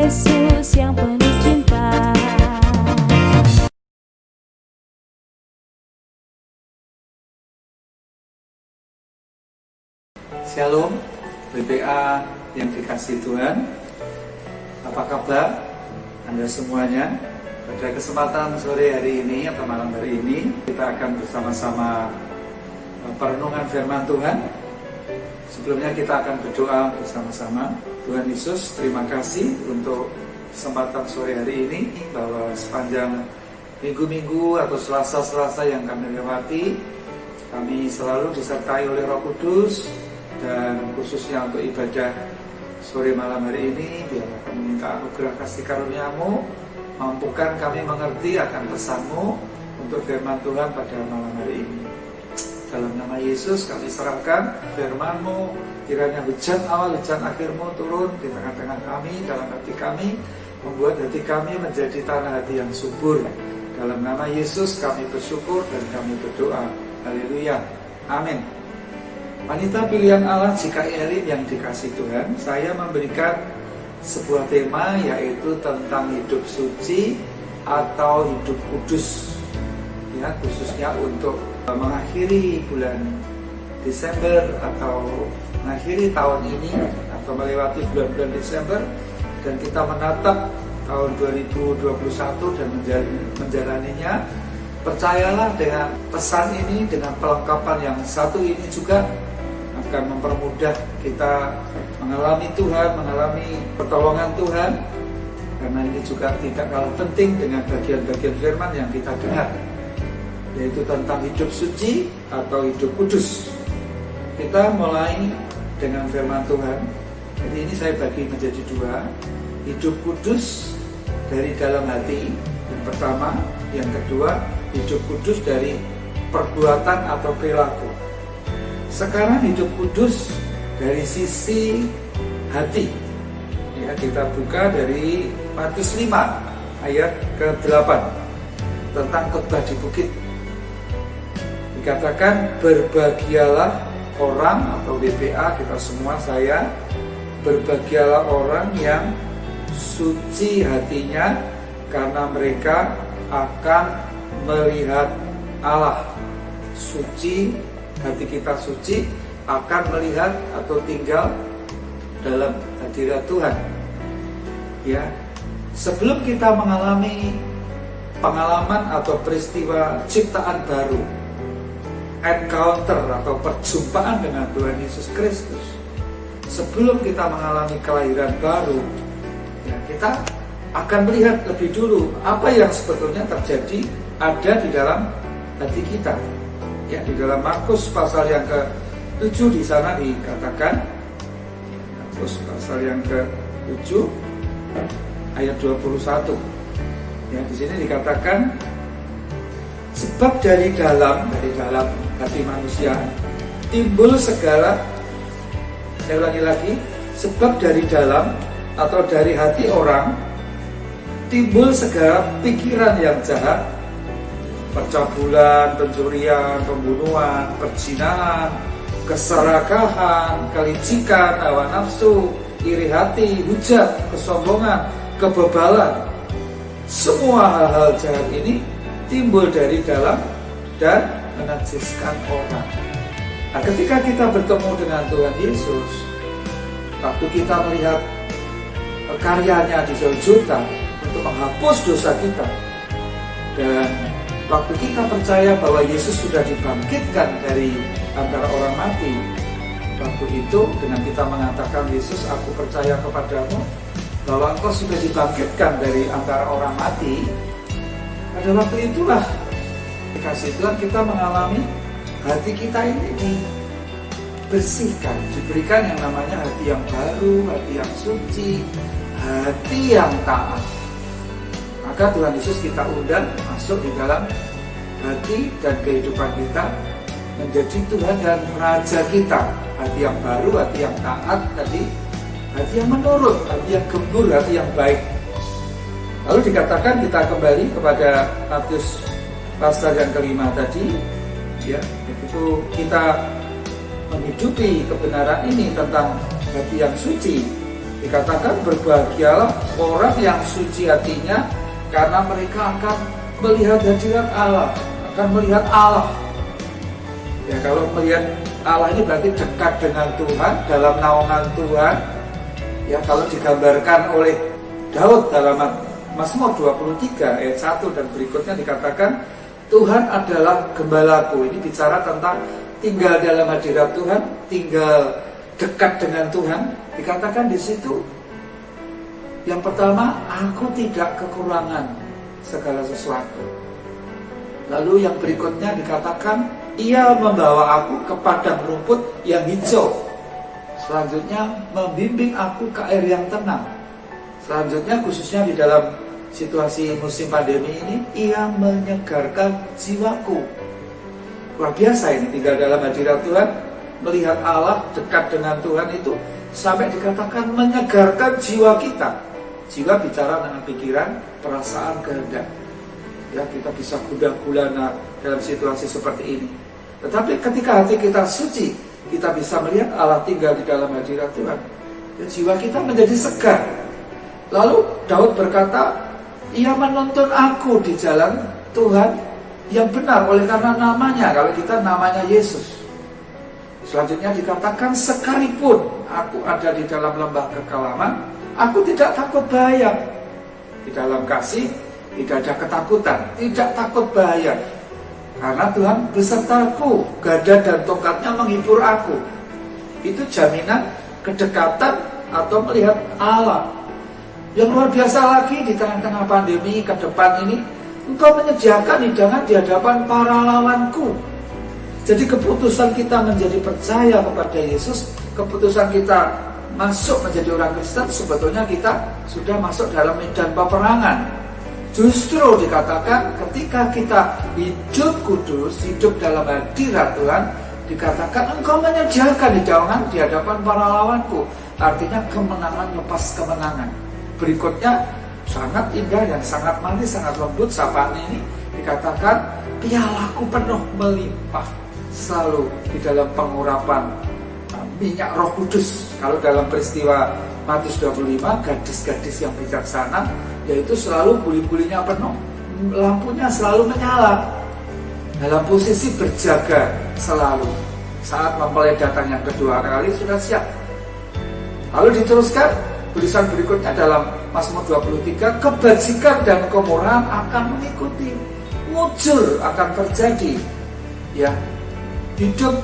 Yesus yang penuh cinta. Shalom, BPA yang dikasihi Tuhan. Apa kabar Anda semuanya? Pada kesempatan sore hari ini atau malam hari ini, kita akan bersama-sama perenungan firman Tuhan. Sebelumnya kita akan berdoa bersama-sama. Tuhan Yesus, terima kasih untuk kesempatan sore hari ini, bahwa sepanjang minggu-minggu atau selasa-selasa yang kami lewati, kami selalu disertai oleh Roh Kudus. Dan khususnya untuk ibadah sore malam hari ini, biarlah kami minta anugerah kasih karunia-Mu, mampukan kami mengerti akan pesan-Mu untuk firman Tuhan pada malam hari ini. Dalam nama Yesus kami serahkan firman-Mu, kiranya hujan awal hujan akhir-Mu turun di tengah-tengah kami, dalam hati kami, membuat hati kami menjadi tanah hati yang subur. Dalam nama Yesus kami bersyukur dan kami berdoa. Haleluya, amin. Wanita pilihan Allah JKI yang dikasih Tuhan, saya memberikan sebuah tema, yaitu tentang hidup suci atau hidup kudus, ya, khususnya untuk mengakhiri bulan Desember atau mengakhiri tahun ini atau melewati bulan-bulan Desember, dan kita menatap tahun 2021 dan menjalaninya. Percayalah, dengan pesan ini, dengan pelengkapan yang satu ini juga akan mempermudah kita mengalami Tuhan, mengalami pertolongan Tuhan. Karena ini juga tidak kalah penting dengan bagian-bagian firman yang kita dengar, yaitu tentang hidup suci atau hidup kudus. Kita mulai dengan firman Tuhan. Jadi ini saya bagi menjadi dua. Hidup kudus dari dalam hati yang pertama, yang kedua hidup kudus dari perbuatan atau perilaku. Sekarang hidup kudus dari sisi hati, ya, kita buka dari Matius 5 ayat ke-8 tentang khotbah di bukit. Dikatakan, berbahagialah orang atau BPA kita semua, saya, berbahagialah orang yang suci hatinya, karena mereka akan melihat Allah. Suci, hati kita suci, akan melihat atau tinggal dalam hadirat Tuhan. Ya, sebelum kita mengalami pengalaman atau peristiwa ciptaan baru, encounter atau perjumpaan dengan Tuhan Yesus Kristus, sebelum kita mengalami kelahiran baru, ya, kita akan melihat lebih dulu apa yang sebetulnya terjadi ada di dalam hati kita. Ya, di dalam Markus pasal yang ke-7 di sana dikatakan, Markus pasal yang ke-7 ayat 21. Ya, di sini dikatakan, sebab dari dalam hati manusia timbul segala, saya ulangi lagi, sebab dari dalam atau dari hati orang timbul segala pikiran yang jahat, percabulan, pencurian, pembunuhan, perzinahan, keserakahan, kelicikan, hawa nafsu, iri hati, hujat, kesombongan, kebebalan. Semua hal-hal jahat ini timbul dari dalam dan menajiskan orang. Nah, ketika kita bertemu dengan Tuhan Yesus, waktu kita melihat karyanya di Golgota untuk menghapus dosa kita, dan waktu kita percaya bahwa Yesus sudah dibangkitkan dari antara orang mati, waktu itu dengan kita mengatakan, Yesus, aku percaya kepadamu bahwa engkau sudah dibangkitkan dari antara orang mati, pada waktu itulah dikasih Tuhan kita mengalami hati kita ini dibersihkan, diberikan yang namanya hati yang baru, hati yang suci, hati yang taat. Maka Tuhan Yesus kita undang masuk di dalam hati dan kehidupan kita, menjadi Tuhan dan Raja kita. Hati yang baru, hati yang taat tadi, hati yang menurut, hati yang gembur, hati yang baik. Lalu dikatakan kita kembali kepada Matius pasal yang kelima tadi, ya, itu kita menghidupi kebenaran ini tentang hati yang suci, Dikatakan berbahagialah orang yang suci hatinya, karena mereka akan melihat hadirat Allah, akan melihat Allah. Ya, kalau melihat Allah ini berarti dekat dengan Tuhan, dalam naungan Tuhan. Ya, kalau digambarkan oleh Daud dalam Mazmur 23 ayat 1 dan berikutnya dikatakan, Tuhan adalah gembalaku. Ini bicara tentang tinggal dalam hadirat Tuhan, tinggal dekat dengan Tuhan. Dikatakan di situ, yang pertama, aku tidak kekurangan segala sesuatu. Lalu yang berikutnya dikatakan, ia membawa aku ke padang rumput yang hijau. Selanjutnya, membimbing aku ke air yang tenang. Selanjutnya, khususnya di dalam situasi musim pandemi ini, ia menyegarkan jiwaku. Luar biasa ini, tinggal dalam hadirat Tuhan, melihat Allah, dekat dengan Tuhan itu, sampai dikatakan menyegarkan jiwa kita. Jiwa bicara dengan pikiran, perasaan, kehendak. Ya, kita bisa gundah gulana dalam situasi seperti ini. Tetapi ketika hati kita suci, kita bisa melihat Allah tinggal di dalam hadirat Tuhan. Ya, jiwa kita menjadi segar. Lalu Daud berkata, ia menuntun aku di jalan Tuhan yang benar oleh karena namanya. Kalau kita namanya Yesus. Selanjutnya dikatakan, sekalipun aku ada di dalam lembah kekelaman, aku tidak takut bahaya. Di dalam kasih tidak ada ketakutan, tidak takut bahaya. Karena Tuhan besertaku, gada dan tongkatnya menghibur aku. Itu jaminan kedekatan atau melihat Allah. Yang luar biasa lagi, di tengah-tengah pandemi ke depan ini, engkau menyediakan hidangan di hadapan para lawanku. Jadi keputusan kita menjadi percaya kepada Yesus, keputusan kita masuk menjadi orang Kristen, sebetulnya kita sudah masuk dalam medan peperangan. Justru dikatakan ketika kita hidup kudus, hidup dalam hadirat Tuhan, dikatakan engkau menyediakan hidangan di hadapan para lawanku. Artinya kemenangan lepas kemenangan. Berikutnya sangat indah dan sangat manis, sangat lembut sapaan ini, dikatakan pialaku penuh melimpah. Selalu di dalam pengurapan minyak Roh Kudus. Kalau dalam peristiwa Matius 25, gadis-gadis yang bijaksana, yaitu selalu buli-bulinya penuh, lampunya selalu menyala, dalam posisi berjaga selalu. Saat mempelai datang yang kedua kali sudah siap. Lalu diteruskan tulisan berikutnya dalam Mazmur 23, kebajikan dan kemurahan akan mengikuti, mujur akan terjadi. Ya, hidup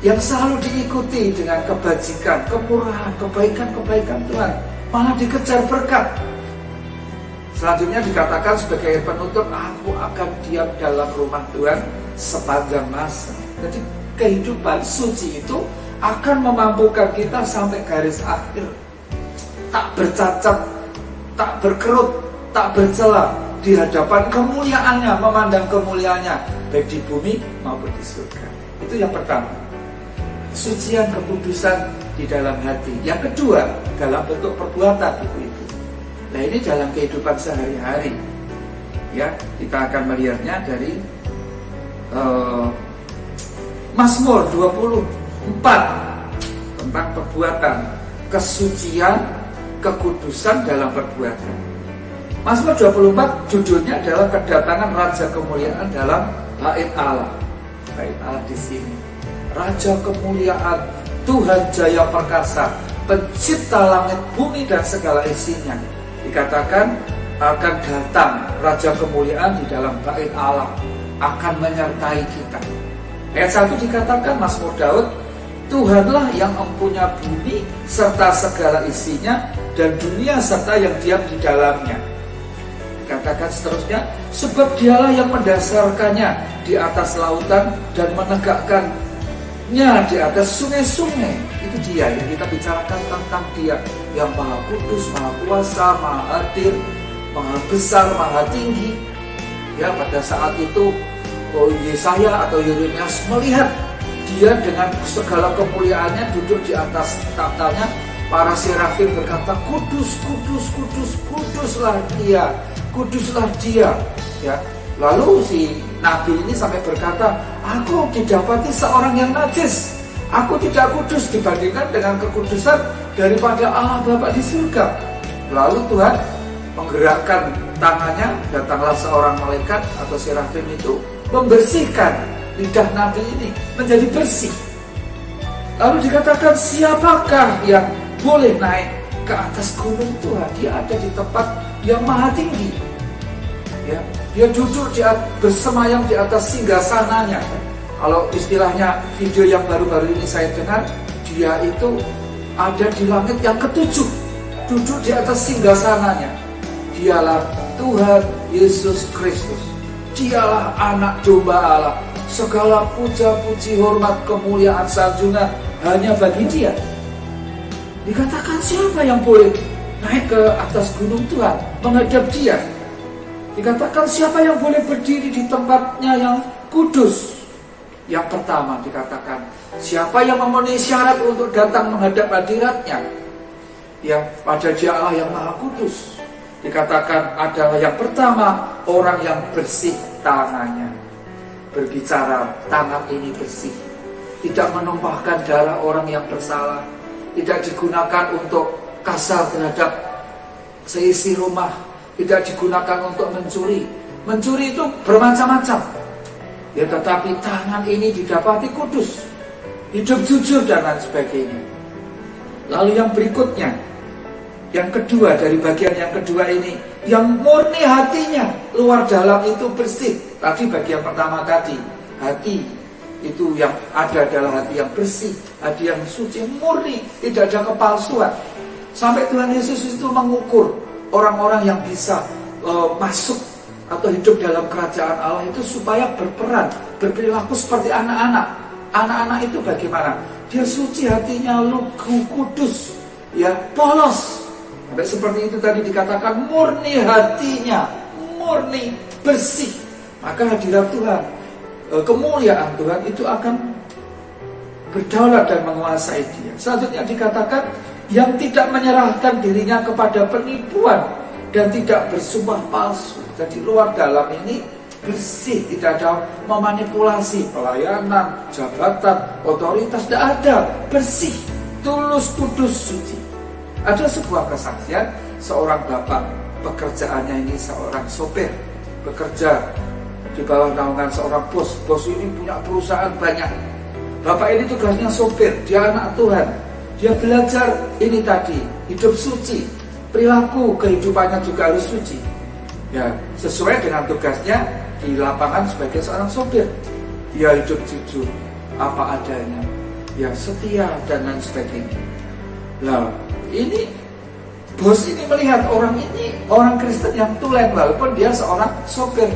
yang selalu diikuti dengan kebajikan, kemurahan, kebaikan-kebaikan Tuhan, malah dikejar berkat. Selanjutnya dikatakan sebagai penutup, aku akan diam dalam rumah Tuhan sepanjang masa. Jadi kehidupan suci itu akan memampukan kita sampai garis akhir, tak bercacat, tak berkerut, tak bercela, di hadapan kemuliaannya, memandang kemuliaannya baik di bumi maupun di surga. Itu yang pertama, kesucian, kekudusan di dalam hati. Yang kedua, dalam bentuk perbuatan itu. Nah, ini dalam kehidupan sehari-hari. Ya, kita akan melihatnya dari Mazmur 24 tentang perbuatan, kesucian, kekudusan dalam perbuatan. Mazmur 24 judulnya adalah kedatangan Raja Kemuliaan dalam bait Allah. Bait Allah di sini. Raja Kemuliaan, Tuhan Jaya Perkasa, Pencipta langit, bumi dan segala isinya. Dikatakan akan datang Raja Kemuliaan di dalam bait Allah, akan menyertai kita. Ayat 1 dikatakan Mazmur Daud, Tuhanlah yang mempunyai bumi serta segala isinya, dan dunia serta yang diam di dalamnya. Dikatakan seterusnya, sebab dialah yang mendasarkannya di atas lautan dan menegakkannya di atas sungai-sungai. Itu dia yang kita bicarakan tentang dia, yang maha kudus, maha kuasa, maha hadir, maha besar, maha tinggi. Ya, pada saat itu Yesaya atau Yeremias melihat dia dengan segala kemuliaannya duduk di atas tahtanya. Para serafim berkata, kudus, kudus, kudus, kuduslah dia, kuduslah dia. Ya, lalu si nabi ini sampai berkata, aku didapati seorang yang najis. Aku tidak kudus dibandingkan dengan kekudusan daripada Allah Bapa di surga. Lalu Tuhan menggerakkan tangannya, datanglah seorang malaikat atau serafim itu membersihkan lidah nabi ini menjadi bersih. Lalu dikatakan, siapakah yang boleh naik ke atas gunung Tuhan? Dia ada di tempat yang maha tinggi. Ya, dia duduk bersemayam di atas singgasananya. Kalau istilahnya video yang baru-baru ini saya dengar, dia itu ada di langit yang ketujuh, duduk di atas singgasananya. Dialah Tuhan Yesus Kristus. Dialah anak domba Allah. Segala puja, puji, hormat, kemuliaan, sanjungan hanya bagi Dia. Dikatakan siapa yang boleh naik ke atas gunung Tuhan, menghadap Dia? Dikatakan siapa yang boleh berdiri di tempatnya yang kudus? Yang pertama dikatakan, siapa yang memenuhi syarat untuk datang menghadap hadirat-Nya? Ya, pada Dia Allah yang Maha Kudus. Dikatakan adalah yang pertama, orang yang bersih tangannya. Berbicara, tangan ini bersih. Tidak menumpahkan darah orang yang bersalah. Tidak digunakan untuk kasar terhadap seisi rumah. Tidak digunakan untuk mencuri. Mencuri itu bermacam-macam. Ya, tetapi tangan ini didapati kudus, hidup jujur dan lain sebagainya. Lalu yang berikutnya, yang kedua, dari bagian yang kedua ini, yang murni hatinya, luar dalam itu bersih. Tadi bagian pertama tadi, hati itu yang ada adalah hati yang bersih, hati yang suci, murni, tidak ada kepalsuan. Sampai Tuhan Yesus itu mengukur orang-orang yang bisa masuk atau hidup dalam kerajaan Allah itu supaya berperan, berperilaku seperti anak-anak. Anak-anak itu bagaimana? Dia suci hatinya, lugu, kudus, ya, polos. Sampai seperti itu tadi dikatakan murni hatinya, murni, bersih. Maka hadirat Tuhan, kemuliaan Tuhan itu akan berdaulat dan menguasai dia. Selanjutnya dikatakan yang tidak menyerahkan dirinya kepada penipuan dan tidak bersumpah palsu. Jadi luar dalam ini bersih, tidak ada memanipulasi pelayanan, jabatan, otoritas, tidak ada. Bersih, tulus, kudus, suci. Ada sebuah kesaksian, seorang bapak, pekerjaannya ini seorang sopir, bekerja di bawah naungan seorang bos. Bos ini punya perusahaan banyak. Bapak ini tugasnya sopir, dia anak Tuhan. Dia belajar ini tadi, hidup suci, perilaku kehidupannya juga harus suci. Ya, sesuai dengan tugasnya di lapangan sebagai seorang sopir. Dia hidup jujur, apa adanya, ya setia dan lain sebagainya. Nah, ini bos ini melihat orang ini orang Kristen yang tulen walaupun dia seorang sopir.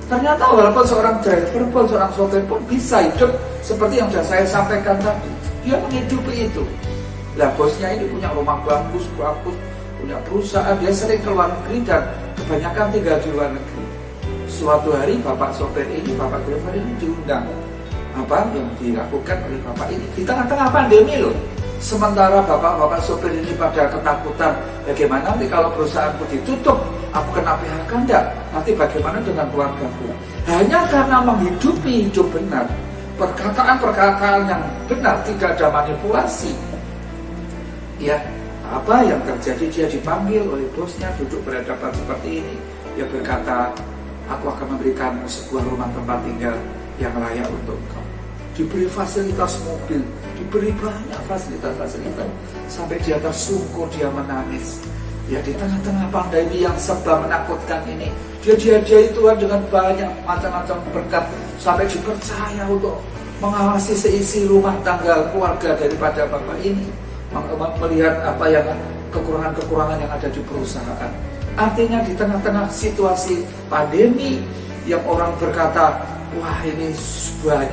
Ternyata walaupun seorang driver pun, seorang sopir pun bisa hidup seperti yang sudah saya sampaikan tadi. Dia menghidupi itu. Lah bosnya ini punya rumah bagus, punya perusahaan, dia sering ke luar negeri dan kebanyakan tinggal di luar negeri. Suatu hari bapak sopir ini, bapak driver ini diundang. Apa yang dilakukan oleh bapak ini di tengah-tengah pandemi loh. Sementara bapak-bapak sopir ini pada ketakutan, bagaimana nanti kalau perusahaanku ditutup, aku kena PHK enggak? Nanti bagaimana dengan keluargaku? Hanya karena menghidupi hidup benar, perkataan-perkataan yang benar, tidak ada manipulasi. Ya, apa yang terjadi, dia dipanggil oleh bosnya, duduk berhadapan seperti ini. Dia berkata, aku akan memberikanmu sebuah rumah tempat tinggal yang layak untuk kau. Diberi fasilitas mobil, diberi banyak fasilitas-fasilitas. Sampai dia tersungkur, dia menangis. Ya, di tengah-tengah pandemi yang serba menakutkan ini, dia dihadiahi Tuhan dengan banyak macam-macam berkat. Sampai dipercaya untuk mengawasi seisi rumah tangga keluarga daripada bapak ini. Melihat apa yang kekurangan-kekurangan yang ada di perusahaan. Artinya di tengah-tengah situasi pandemi yang orang berkata, wah ini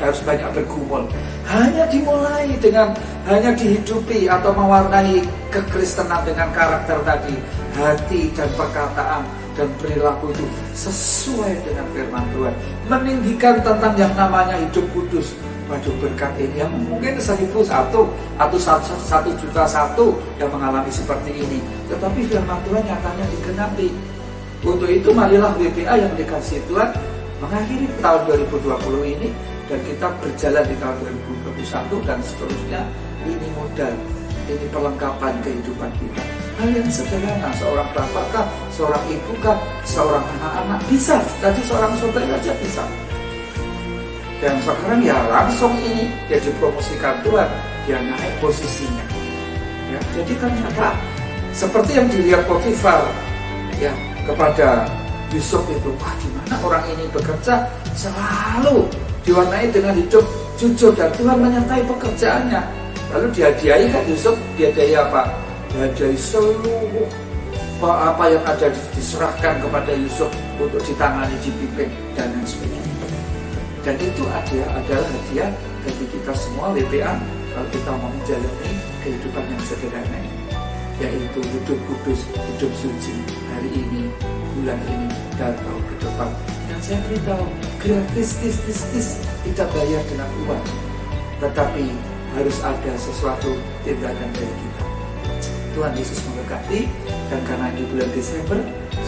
harus banyak bergumul, hanya dimulai dengan hanya dihidupi atau mewarnai kekristenan dengan karakter tadi, hati dan perkataan dan perilaku itu sesuai dengan firman Tuhan, meninggikan tentang yang namanya hidup kudus. Waduh, berkat ini yang mungkin 1.001 atau 1.001 yang mengalami seperti ini, tetapi firman Tuhan nyatanya digenapi. Untuk itu marilah WPA yang dikasihi Tuhan mengakhiri tahun 2020 ini dan kita berjalan di tahun 2021 21 dan seterusnya. Ini modal, ini perlengkapan kehidupan kita. Hal yang sederhana, seorang bapak kah, seorang ibu kah, seorang anak-anak bisa. Tadi seorang saudara aja bisa. Dan sekarang ya langsung ini dia dipromosikan Tuhan, dia naik posisinya. Ya, jadi ternyata seperti yang dilihat Potifar ya kepada Yusuf itu, wah gimana orang ini bekerja selalu diwarnai dengan hidup jujur dan Tuhan menyertai pekerjaannya. Lalu dihadiahi kan Yusuf, dihadiahi apa? Dihadiahi seluruh apa yang ada diserahkan kepada Yusuf untuk ditangani, dipimpin dan lain sebagainya. Dan itu adalah hadiah bagi kita semua WPA kalau kita mau menjalani kehidupan yang sederhana ini, yaitu hidup kudus, hidup suci hari ini, bulan ini, dan tahun ke depan. Dan saya beritahu, gratis, kita bayar dengan uang, tetapi harus ada sesuatu tindakan dari kita. Tuhan Yesus memberkati. Dan karena di bulan Desember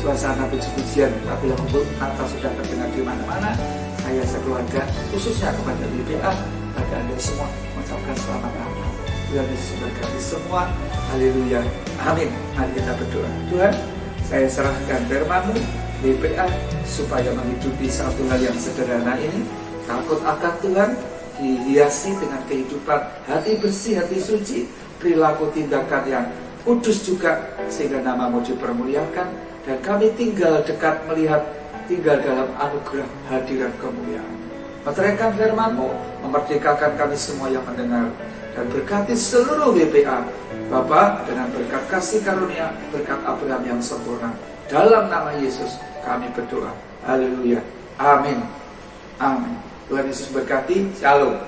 suasana puji-pujian lagu-lagu Natal sudah terdengar di mana-mana, saya sekeluarga khususnya kepada WPA, pada Anda semua mengucapkan selamat Natal. Tuhan Yesus memberkati semua. Haleluya. Amin. Mari kita berdoa. Tuhan, saya serahkan firman-Mu WPA supaya menghidupi satu hal yang sederhana ini, takut akan Tuhan, dihiasi dengan kehidupan hati bersih, hati suci, perilaku tindakan yang kudus juga, sehingga nama-Mu dipermuliakan dan kami tinggal dekat melihat, tinggal dalam anugerah hadirat kemuliaan. Meteraikan firman-Mu, memerdekakan kami semua yang mendengar, dan berkati seluruh WPA Bapa dengan berkat kasih karunia, berkat Abraham yang sempurna. Dalam nama Yesus kami berdoa. Haleluya. Amin. Amin. Tuhan Yesus berkati. Shalom.